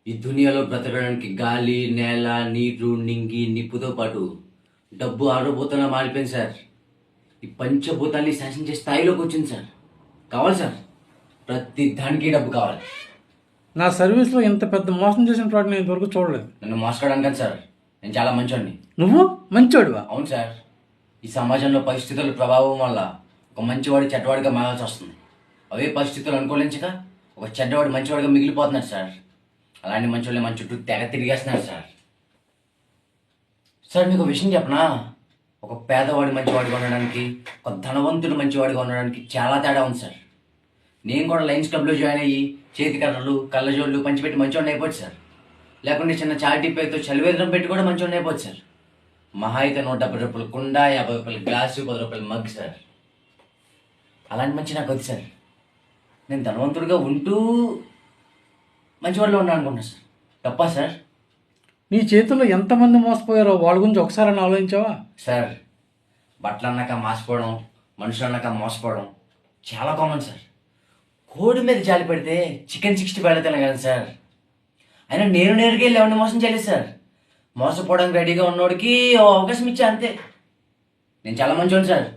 ఈ దునియాలో బ్రతకడానికి గాలి, నేల, నీరు, నింగి, నిప్పుతో పాటు డబ్బు ఆడబోతున్నా మారిపోయింది సార్. ఈ పంచభూతాన్ని శాసించే స్థాయిలోకి వచ్చింది సార్. కావాలి సార్, ప్రతి దానికి డబ్బు కావాలి. నా సర్వీస్లో ఇంత పెద్ద మోసం చేసిన ప్రోడక్ట్ నేను ఇంతవరకు చూడలేదు. నన్ను మోసపోవడానికి కాదు సార్, నేను చాలా మంచోడిని. నువ్వు మంచోడివా? అవును సార్, ఈ సమాజంలో పరిస్థితుల ప్రభావం వల్ల ఒక మంచివాడు చెడ్డవాడిగా మారాల్సి వస్తుంది. అవే పరిస్థితులు అనుకూలించక ఒక చెడ్డవాడు మంచివాడిగా మిగిలిపోతున్నాడు సార్. అలాంటి మంచోళ్ళే మన చుట్టూ తెగ తిరిగేస్తున్నారు సార్. సార్ మీకు విషయం చెప్పనా, ఒక పేదవాడి మంచివాడిగా ఉండడానికి, ఒక ధనవంతుడు మంచివాడిగా ఉండడానికి చాలా తేడా ఉంది సార్. నేను కూడా లయన్స్ క్లబ్లో జాయిన్ అయ్యి చేతికర్రలు, కళ్ళజోళ్ళు పంచిపెట్టి మంచివాడిని అయిపోవచ్చు సార్. లేకుంటే చిన్న చారిటీ పేరుతో చలివేదనం పెట్టి కూడా మంచివాడిని అయిపోవచ్చు సార్. మహా అయితే 170 రూపాయలు కుండ, 50 రూపాయలు గ్లాసు, 10 రూపాయలు మగ్ సార్. అలాంటి మంచి నాకు వద్దు సార్. నేను ధనవంతుడిగా ఉంటూ మంచివాడిలో ఉన్నాను అనుకుంటున్నాను సార్. తప్పా సార్? నీ చేతుల్లో ఎంతమంది మోసపోయారో వాళ్ళ గురించి ఒకసారి ఆలోచించావా? సార్, బట్టలు అన్నాక మోసపోవడం, మనుషులు అన్నాక మోసపోవడం చాలా కామన్ సార్. కోడి మీద జాలి పెడితే చికెన్ 60 పెడతాను కదా సార్. అయినా నేను నేరుగా వెళ్ళి ఎవరిని మోసం చేయలేదు సార్. మోసపోవడానికి రెడీగా ఉన్నోడికి ఓ అవకాశం ఇచ్చా అంతే. నేను చాలా మంచివాడిని సార్.